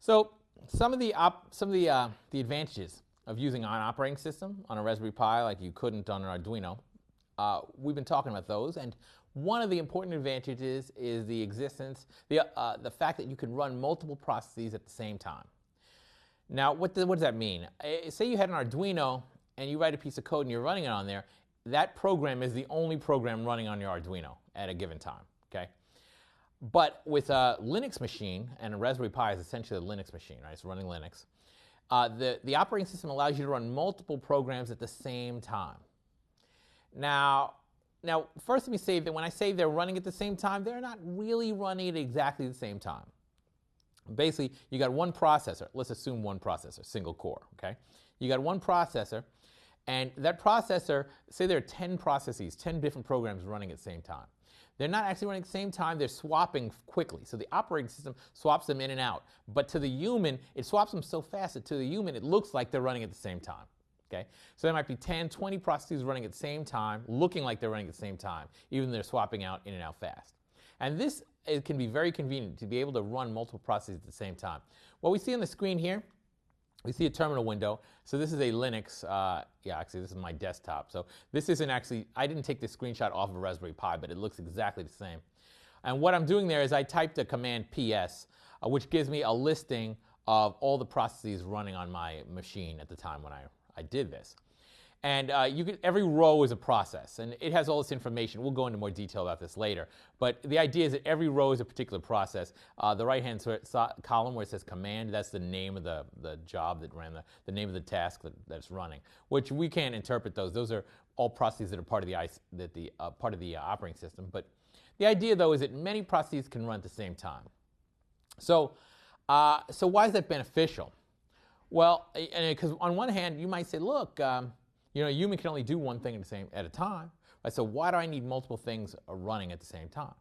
So the advantages of using an operating system on a Raspberry Pi like you couldn't on an Arduino, we've been talking about those, and one of the important advantages is the existence, the fact that you can run multiple processes at the same time. Now, what does that mean? Say you had an Arduino and you write a piece of code and you're running it on there. That program is the only program running on your Arduino at a given time. Okay. But with a Linux machine, and a Raspberry Pi is essentially a Linux machine, right? It's running Linux. The operating system allows you to run multiple programs at the same time. Now, first let me say that when I say they're running at the same time, they're not really running at exactly the same time. Basically, you got one processor. Let's assume one processor, single core, okay? You got one processor, and that processor, say there are 10 processes, 10 different programs running at the same time. They're not actually running at the same time, they're swapping quickly. So the operating system swaps them in and out. But to the human, it swaps them so fast that to the human, it looks like they're running at the same time. Okay? So there might be 10, 20 processes running at the same time, looking like they're running at the same time, even though they're swapping out in and out fast. And this it can be very convenient to be able to run multiple processes at the same time. What we see on the screen here, we see a terminal window. So this is a Linux, actually this is my desktop. So this isn't actually, I didn't take this screenshot off of a Raspberry Pi, but it looks exactly the same. And what I'm doing there is I typed a command PS, which gives me a listing of all the processes running on my machine at the time when I did this. And every row is a process, and it has all this information. We'll go into more detail about this later. But the idea is that every row is a particular process. The right-hand column where it says command, that's the name of the job that ran, the name of the task that's running, which we can't interpret those. Those are all processes that are part of the operating system. But the idea, though, is that many processes can run at the same time. So why is that beneficial? Well, because on one hand, you might say, look, a human can only do one thing at a time. Right? So why do I need multiple things running at the same time?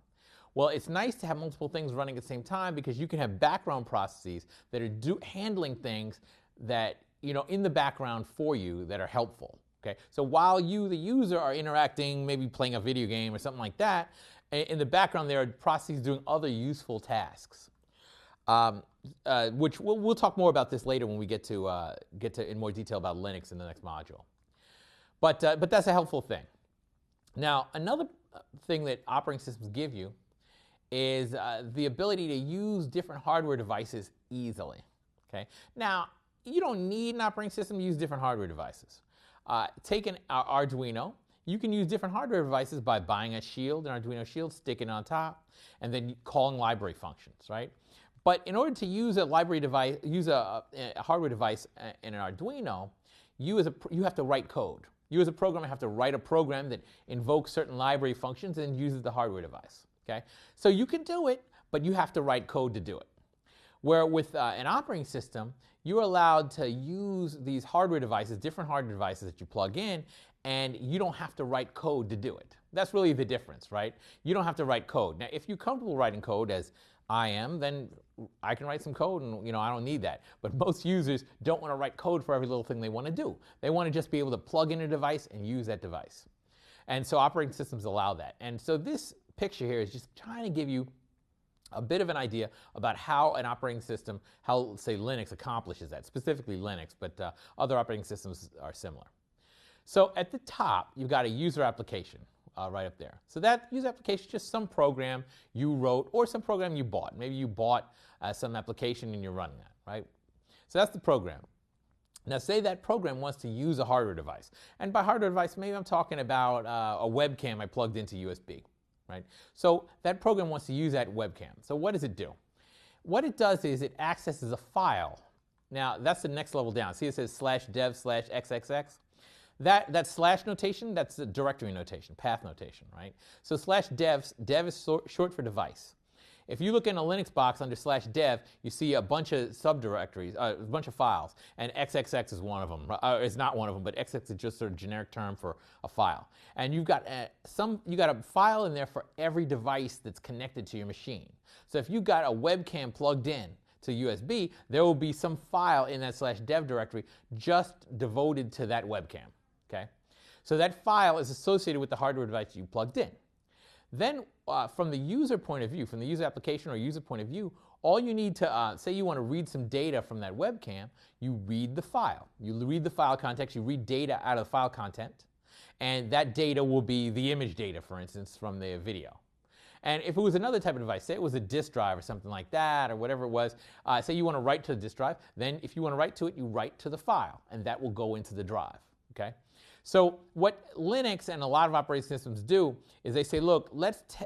Well, it's nice to have multiple things running at the same time because you can have background processes that are handling things that, in the background for you that are helpful. Okay? So while you, the user, are interacting, maybe playing a video game or something like that, in the background there are processes doing other useful tasks. Which we'll talk more about this later when we get to in more detail about Linux in the next module. But that's a helpful thing. Now, another thing that operating systems give you is the ability to use different hardware devices easily. Okay. Now, you don't need an operating system to use different hardware devices. Take an Arduino. You can use different hardware devices by buying a shield, an Arduino shield, stick it on top, and then calling library functions, right? But in order to use a library device, use a hardware device in an Arduino, you have to write code. You as a programmer have to write a program that invokes certain library functions and uses the hardware device. Okay? So you can do it, but you have to write code to do it. Where with an operating system, you're allowed to use these hardware devices, different hardware devices that you plug in, and you don't have to write code to do it. That's really the difference, right? You don't have to write code. Now, if you're comfortable writing code, as I am, then I can write some code and I don't need that. But most users don't want to write code for every little thing they want to do. They want to just be able to plug in a device and use that device. And so operating systems allow that. And so this picture here is just trying to give you a bit of an idea about how an operating system, how, say, Linux accomplishes that, specifically Linux, but other operating systems are similar. So at the top, you've got a user application. Right up there. So that user application is just some program you wrote or some program you bought. Maybe you bought some application and you're running that, right? So that's the program. Now say that program wants to use a hardware device. And by hardware device, maybe I'm talking about a webcam I plugged into USB, right? So that program wants to use that webcam. So what does it do? What it does is it accesses a file. Now that's the next level down. See it says /dev/xxx? That slash notation, that's the directory notation, path notation, right? So /dev is short for device. If you look in a Linux box under /dev, you see a bunch of subdirectories, a bunch of files, and XXX is one of them. It's not one of them, but XXX is just sort of generic term for a file. And you've got a file in there for every device that's connected to your machine. So if you've got a webcam plugged in to USB, there will be some file in that /dev directory just devoted to that webcam. Okay? So that file is associated with the hardware device you plugged in. Then from the user point of view, from the user application or user point of view, all you need to, say you want to read some data from that webcam, you read the file. You read the file context, you read data out of the file content, and that data will be the image data, for instance, from the video. And if it was another type of device, say it was a disk drive or something like that, or whatever it was, say you want to write to the disk drive, then if you want to write to it, you write to the file, and that will go into the drive, okay? So what Linux and a lot of operating systems do is they say, look,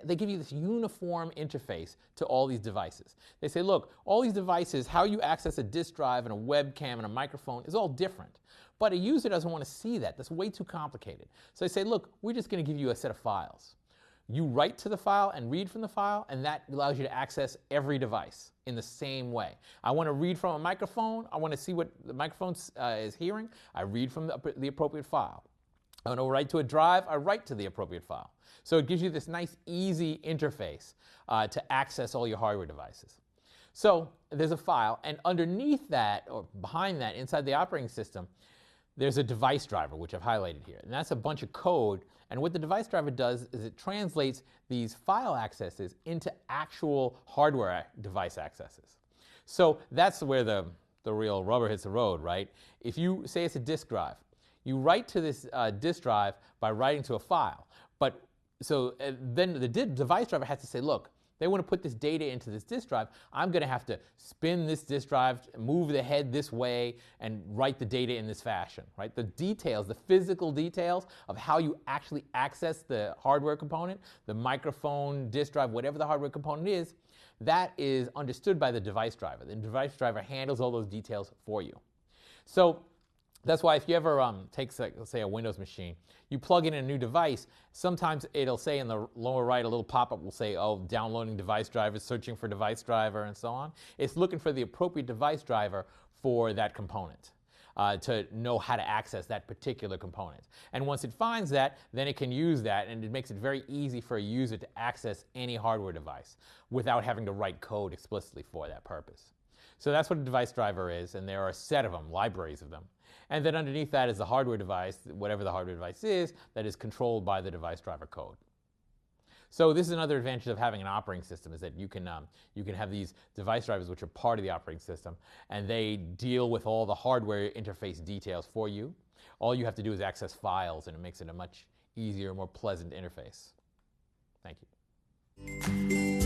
they give you this uniform interface to all these devices. They say, look, all these devices, how you access a disk drive and a webcam and a microphone is all different. But a user doesn't want to see that. That's way too complicated. So they say, look, we're just going to give you a set of files. You write to the file and read from the file, and that allows you to access every device in the same way. I want to read from a microphone. I want to see what the microphone is hearing. I read from the appropriate file. I want to write to a drive. I write to the appropriate file. So it gives you this nice, easy interface to access all your hardware devices. So there's a file, and underneath that, or behind that, inside the operating system, there's a device driver, which I've highlighted here. And that's a bunch of code. And what the device driver does is it translates these file accesses into actual hardware device accesses. So that's where the real rubber hits the road, right? If you say it's a disk drive, you write to this disk drive by writing to a file. But so then the device driver has to say, look, they want to put this data into this disk drive. I'm going to have to spin this disk drive, move the head this way, and write the data in this fashion, right? The details, the physical details of how you actually access the hardware component, the microphone, disk drive, whatever the hardware component is, that is understood by the device driver. The device driver handles all those details for you. So that's why if you ever take, say, a Windows machine, you plug in a new device, sometimes it'll say in the lower right, a little pop-up will say, oh, downloading device drivers, searching for device driver, and so on. It's looking for the appropriate device driver for that component to know how to access that particular component. And once it finds that, then it can use that, and it makes it very easy for a user to access any hardware device without having to write code explicitly for that purpose. So that's what a device driver is, and there are a set of them, libraries of them. And then underneath that is the hardware device, whatever the hardware device is, that is controlled by the device driver code. So this is another advantage of having an operating system, is that you can have these device drivers which are part of the operating system, and they deal with all the hardware interface details for you. All you have to do is access files, and it makes it a much easier, more pleasant interface. Thank you.